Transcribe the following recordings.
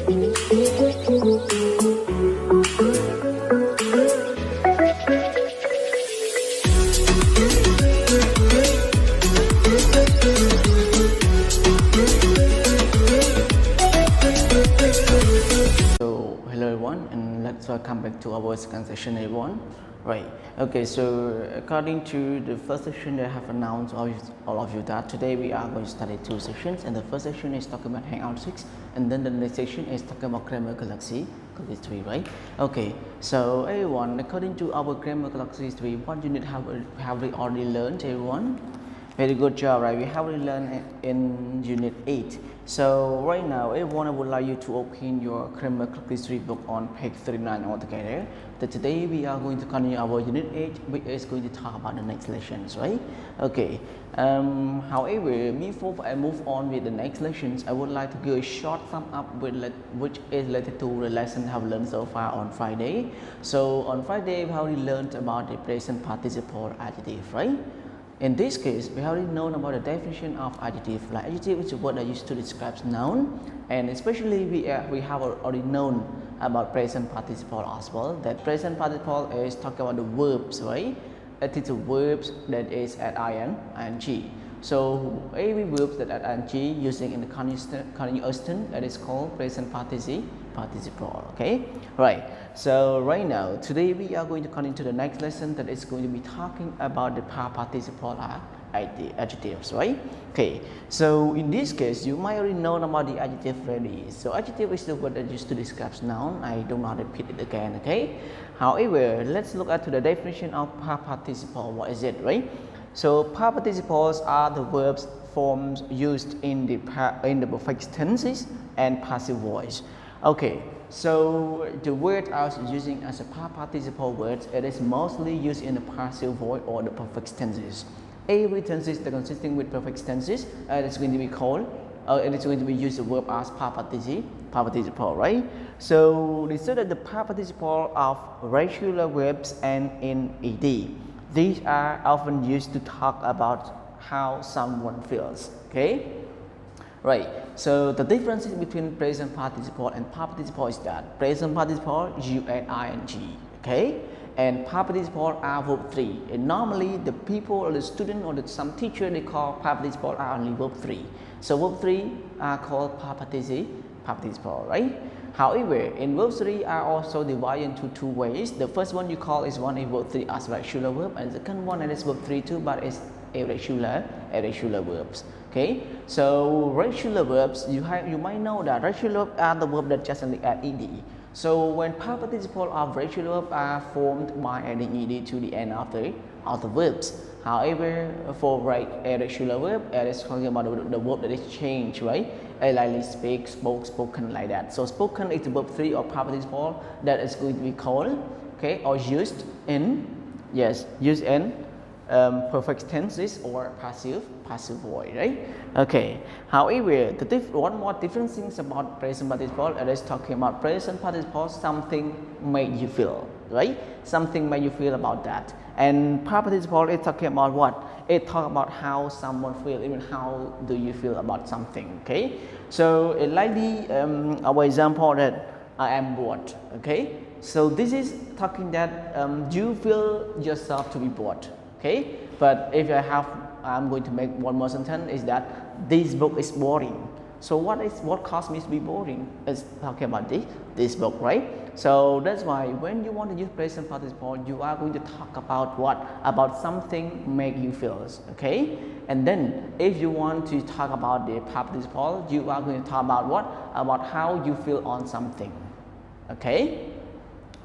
Hello everyone, and let's welcome back to our second session, everyone. Right, okay, so according to the first session, I have announced all of you that today we are going to study two sessions, and the first section is talking about Hangout 6, and then the next section is talking about Grammar Galaxy 3, right? Okay, so everyone, according to our Grammar Galaxy 3, what unit have we already learned, everyone? Very good job, right? We have already learned in unit 8. So right now, everyone, I would like you to open your Grammar Galaxy book on page 39 altogether. That today we are going to continue our unit 8, which is going to talk about the next lessons, right? Okay. However, before I move on with the next lessons, I would like to give a short sum up which is related to the lesson I have learned so far on Friday. So on Friday, we have already learned about the present participle adjective, right? In this case, we have already known about the definition of adjective. Like adjective is a word that used to describe noun, and especially we have already known about present participle as well. That present participle is talking about the verbs, right? It is the verbs that is at ing. So every verb that at ing using in the continuous tense, that is called present participle. Okay, right. So right now, today we are going to continue to the next lesson that is going to be talking about the past participle adjectives, right? Okay, so in this case, you might already know about the adjective already. So adjective is the word that used to describe noun. I do not repeat it again, okay? However, let's look at the definition of past participle. What is it, right? So past participles are the verbs forms used in the perfect tenses and passive voice. Okay, so the word I was using as a past participle word, it is mostly used in the passive voice or the perfect tenses. Every tenses that consisting with perfect tenses, it is going to be called, it is going to be used the verb as past participle, right? So they said that the past participle of regular verbs and in ed. These are often used to talk about how someone feels, okay? Right, so the differences between present participle and past participle is that present participle you add ing, okay? And past participle are verb 3. And normally the people or the student or some teacher, they call past participle are only verb 3. So verb 3 are called past participle, right? However, in verb 3 are also divided into two ways. The first one you call is verb 3 as regular verb, and the second one is verb 3 too, but it's irregular verbs. Okay, so regular verbs, you might know that regular verbs are the verb that just only add ed. So when past participle of regular verbs are formed by adding ed to the end of the verbs. However, for irregular verb, it is talking about the verb that is changed, right? Like speak, spoken, like that. So spoken is the verb 3 or past participle that is going to be called, okay, or used in perfect tenses or passive voice, right? Okay. However, one more different things about present participle, it is talking about present participle, something make you feel, right? Something make you feel about that. And past participle is talking about what? It talks about how someone feels, even how do you feel about something, okay? So like our example that I am bored, okay? So this is talking that you feel yourself to be bored, okay? But if I'm going to make one more sentence is that this book is boring. So what caused me to be boring? Is talking about this book, right? So that's why when you want to use present participle, you are going to talk about what? About something make you feel, okay? And then if you want to talk about the past participle, you are going to talk about what? About how you feel on something, okay?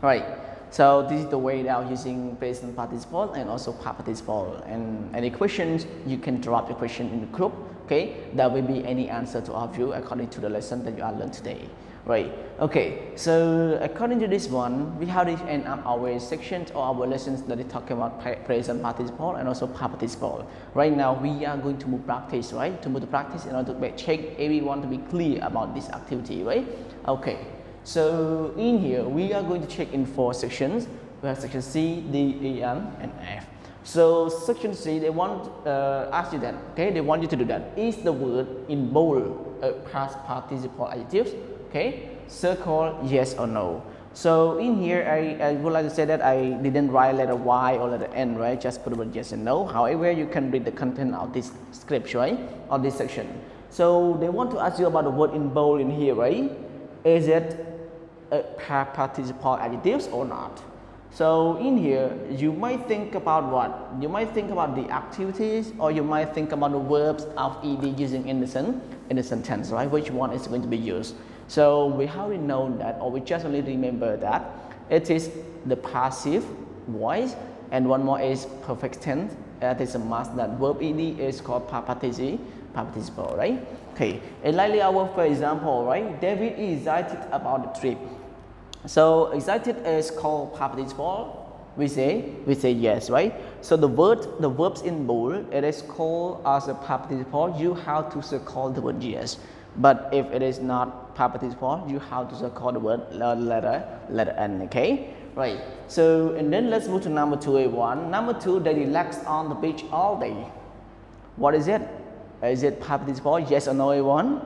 Right. So this is the way that I'm using present participle and also past participle. And any questions, you can drop your question in the group. Okay, there will be any answer to all of you according to the lesson that you are learned today. Right. Okay. So according to this one, we have to end up our sections or our lessons that is talking about present participle and also past participle. Right now we are going to move practice, right? To move to practice in order to check everyone to be clear about this activity, right? Okay. So in here, we are going to check in 4 sections. We have section C, D, E, and F. So section C, they want ask you that, okay? They want you to do that. Is the word in bold past participle adjectives? Okay. circle yes or no. So in here, I would like to say that I didn't write letter Y or letter N, right? Just put the word yes and no. However, you can read the content of this script, right? Of this section. So they want to ask you about the word in bold in here, right? Is it a past participle adjectives or not? So in here, you might think about what? You might think about the activities, or you might think about the verbs of ed using in the sentence, right? Which one is going to be used? So we already know that, or we just only remember that it is the passive voice, and one more is perfect tense. That is a must that verb ed is called past participle, right? Okay, and likely our for example, right? David is excited about the trip. So excited is called past participle. We say yes, right? So the verbs in bold, it is called as a past participle. You have to circle the word yes. But if it is not past participle, you have to circle the word letter N. Okay, right? So and then let's move to number 2A1. Number 2, they relax on the beach all day. What is it? Is it past participle? Yes or no, A1?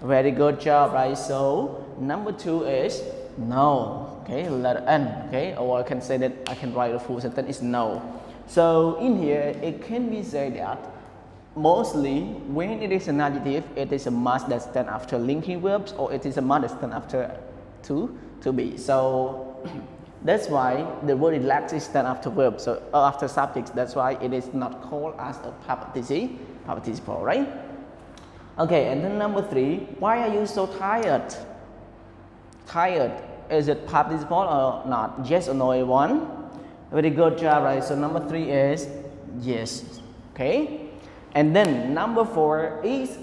Very good job, right? So number 2 is no. Okay, letter N. Okay, or I can say that I can write a full sentence is no. So in here, it can be said that mostly when it is an adjective, it is a must that stand after linking verbs, or it is a must that stand after to be. So that's why the word relax is stand after verbs, so after subjects. That's why it is not called as a past participle, right? Okay, and then number 3, why are you so tired? Tired, is it past participle or not? Yes or no, A1? Very good job, right? So number 3 is yes. Okay. And then number 4, is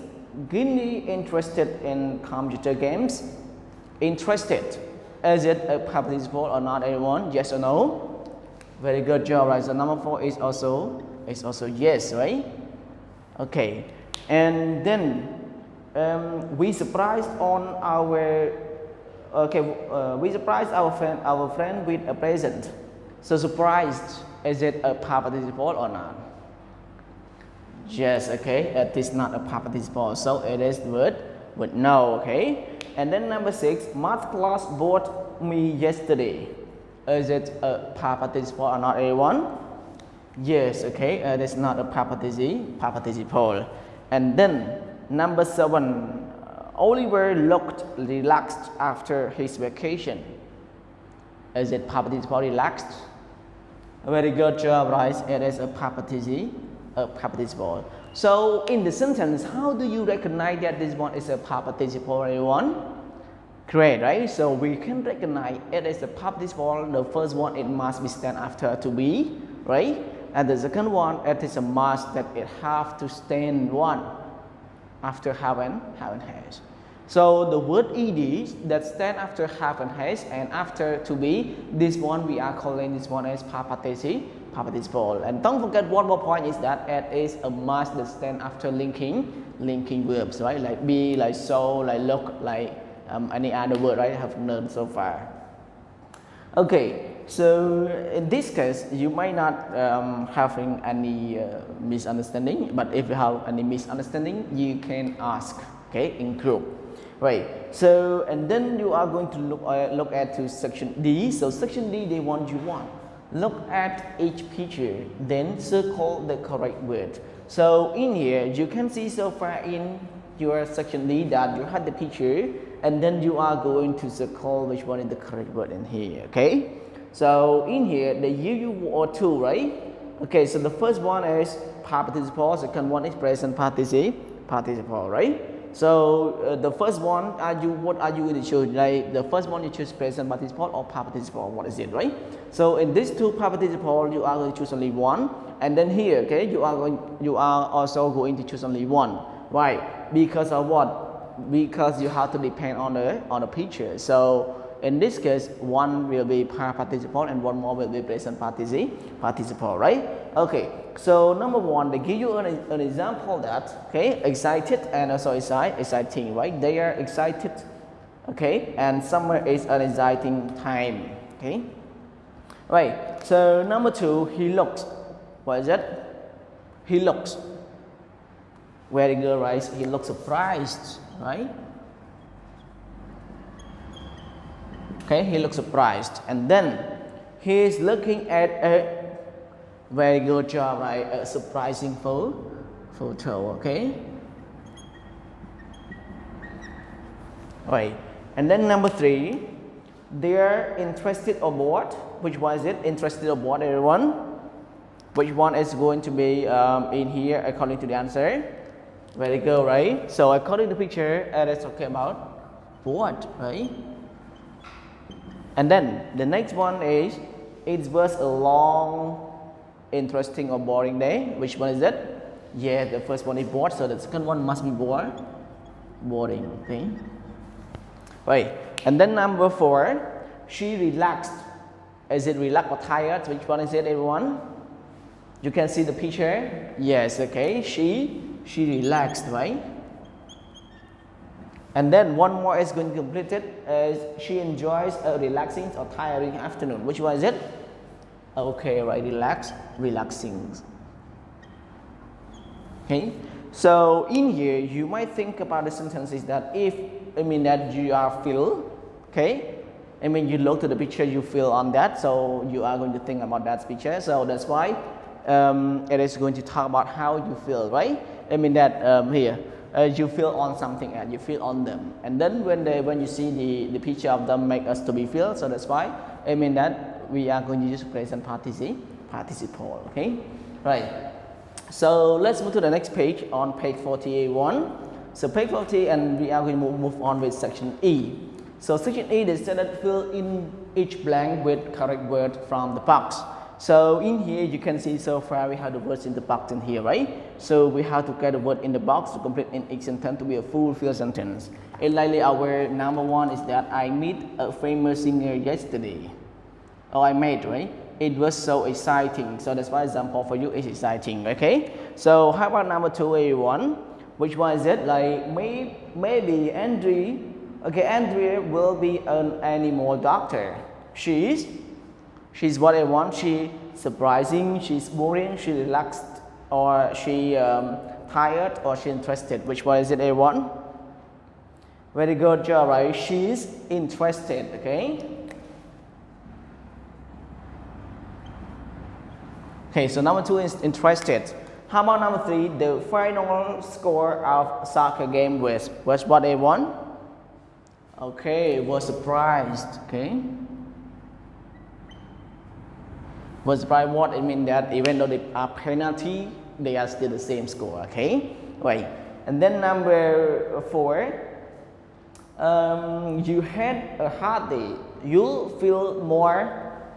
Ginny interested in computer games? Interested, is it a past participle or not, A1? Yes or no? Very good job, right? So number 4 is also yes, right? Okay, and then we surprised we surprised our friend with a present. So surprised, is it a past participle or not? Yes, okay, it is not a past participle, so it is word no, okay. And then number 6, math class bored me yesterday. Is it a past participle or not, A1? Yes, okay, it is not a past participle. And then number 7, Oliver looked relaxed after his vacation. Is it past participle, relaxed? Very good job, right? It is a past participle. So in the sentence, how do you recognize that this one is a past participle, A1? Great, right? So we can recognize it is a past participle. The first one, it must be stand after to be, right? And the second one, it is a must that it have to stand one after have and has. So the word ed that stand after have and has and after to be, this one we are calling this one as past participle. And don't forget one more point is that it is a must that stand after linking verbs, right? Like be, like so, like look, like any other word, right? Have learned so far. Okay, so in this case, you might not having any misunderstanding, but if you have any misunderstanding, you can ask, okay, in group. Right, so and then you are going to look at to section D. So section D, they want you look at each picture, then circle the correct word. So in here, you can see so far in your section D that you have the picture, and then you are going to circle which one is the correct word in here. Okay, so in here they give you or two, right? Okay, so the first one is past participle, second one is present participle, right? So the first one, what are you going to choose? Like the first one you choose present participle or past participle. What is it, right? So in these two past participle, you are going to choose only one, and then here, okay, you are also going to choose only one. Why? Because of what? Because you have to depend on the picture. So in this case, one will be past participle and one more will be present participle, right? Okay. So number 1, they give you an example that, okay, excited and also exciting, right? They are excited, okay, and summer is an exciting time, okay, right? So number 2, he looks. What is it? He looks. Very good, right? He looks surprised, right? Okay, he looks surprised, and then he is looking at a very good job, right? A surprising photo. Okay. Right, and then number 3, they are interested or bored. Which one is it? Interested or bored, everyone? Which one is going to be in here according to the answer? Very good, right? So according to the picture, let's talk about bored, right? And then the next one is, it was a long, interesting or boring day. Which one is it? Yeah, the first one is bored, so the second one must be boring. Okay. Right, and then number 4, she relaxed. Is it relaxed or tired? Which one is it, everyone? You can see the picture. Yes, okay. She relaxed, right? And then one more is going to complete it. She enjoys a relaxing or tiring afternoon. Which one is it? Okay, right. Relaxing. Okay. So in here, you might think about the sentences that that you are feel, okay? You look to the picture, you feel on that, so you are going to think about that picture. So that's why it is going to talk about how you feel, right? Here you feel on something and you feel on them, and then when you see the picture of them make us to be feel. So that's why that we are going to use present participle. Okay, right. So let's move to the next page on page 41. So page 40, and we are going to move on with section E. So section E, they said that fill in each blank with correct word from the box. So in here you can see so far we have the words in the box in here, right? So we have to get the word in the box to complete in each sentence to be a fulfilled sentence. And likely our number 1 is that I meet a famous singer yesterday. Oh, I made, right? It was so exciting. So that's why example for you is exciting. Okay. So how about number 2, everyone? Which one is it? Like maybe Andrea. Okay, Andrea will be an animal doctor. She's what I want. She surprising. She's boring. She relaxed, or she tired, or she interested. Which one is it, everyone? Very good job, right? She's interested. Okay. Okay, so number 2 is interested. How about number 3? The final score of soccer game was what they won? Okay, was surprised. Okay. Was surprised what it means that even though they are penalty, they are still the same score. Okay. Right. And then number 4. You had a hard day. You feel more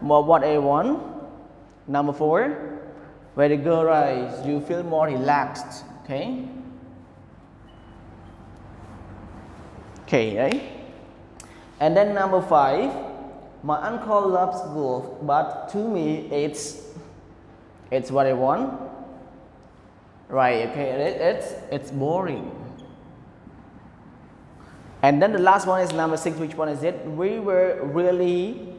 what they want. Number 4. Very good, right? You feel more relaxed. Okay. Okay, right? And then number 5. My uncle loves golf, but to me it's what I want. Right, okay, it's boring. And then the last one is number 6. Which one is it? We were really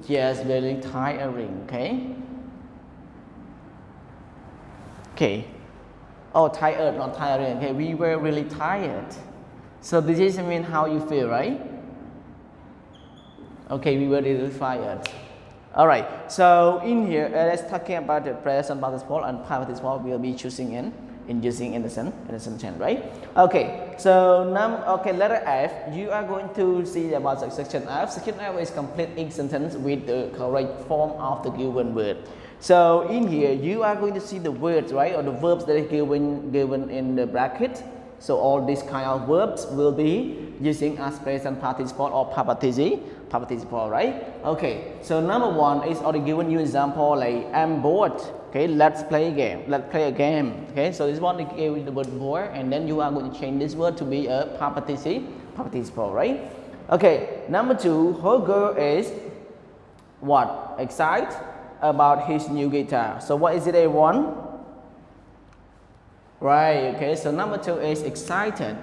yes, very tiring. Okay. Okay. Oh, tired, not tiring. Okay, we were really tired. So this is how you feel, right? Okay, we were really tired. All right. So in here, let's talking about the present participle and past participle. We'll be choosing in using in the sentence, right? Okay. So letter F. You are going to see about section F. Section F is complete each sentence with the correct form of the given word. So in here, you are going to see the words, right, or the verbs that are given in the bracket. So all these kind of verbs will be using as present participle or past participle, right? Okay. So number 1 is already given you example like I'm bored. Okay, let's play a game. Okay, so this one is given the word bored, and then you are going to change this word to be a past participle, right? Okay. Number 2, her girl is what? Excited about his new guitar. So what is it, everyone? Right, okay, so number 2 is excited.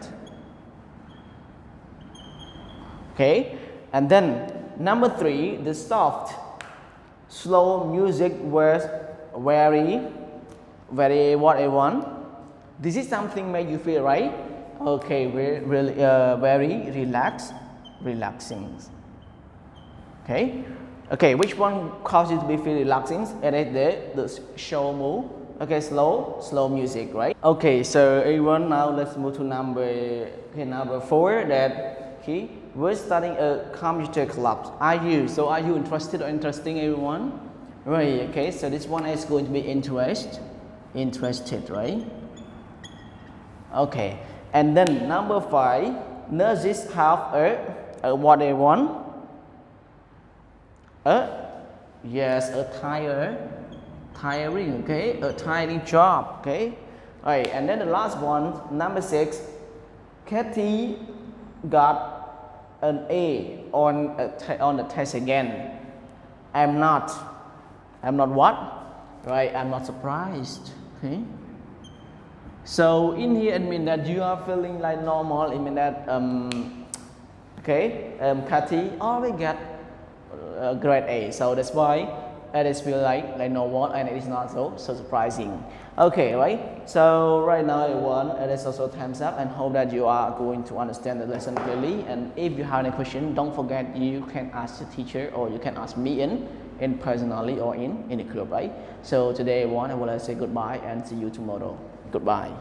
Okay, and then number 3, the soft, slow music was very what I want. This is something make you feel, right? Okay, really, very relaxing. Okay, okay. Which one causes you to be feel relaxing? It is the show move. Okay, slow music, right? Okay, so everyone, now let's move to number 4. That okay, we're starting a computer club. Are you interested or interesting, everyone? Right. Okay, so this one is going to be interested, right? Okay, and then number 5, nurses have a what they want? Yes, a tiring, okay, a tiring job, okay. All right, and then the last one, number 6, Kathy got an A on the test again. I'm not what? Right, I'm not surprised, okay. So in here it means that you are feeling like normal. It means that Kathy always get grade A. So that's why it is feel like normal and it is not so surprising. Okay, right? So right now everyone, it is also time's up, and hope that you are going to understand the lesson clearly. And if you have any question, don't forget you can ask the teacher or you can ask me in personally or in the group, right? So today everyone, I want to say goodbye and see you tomorrow. Goodbye.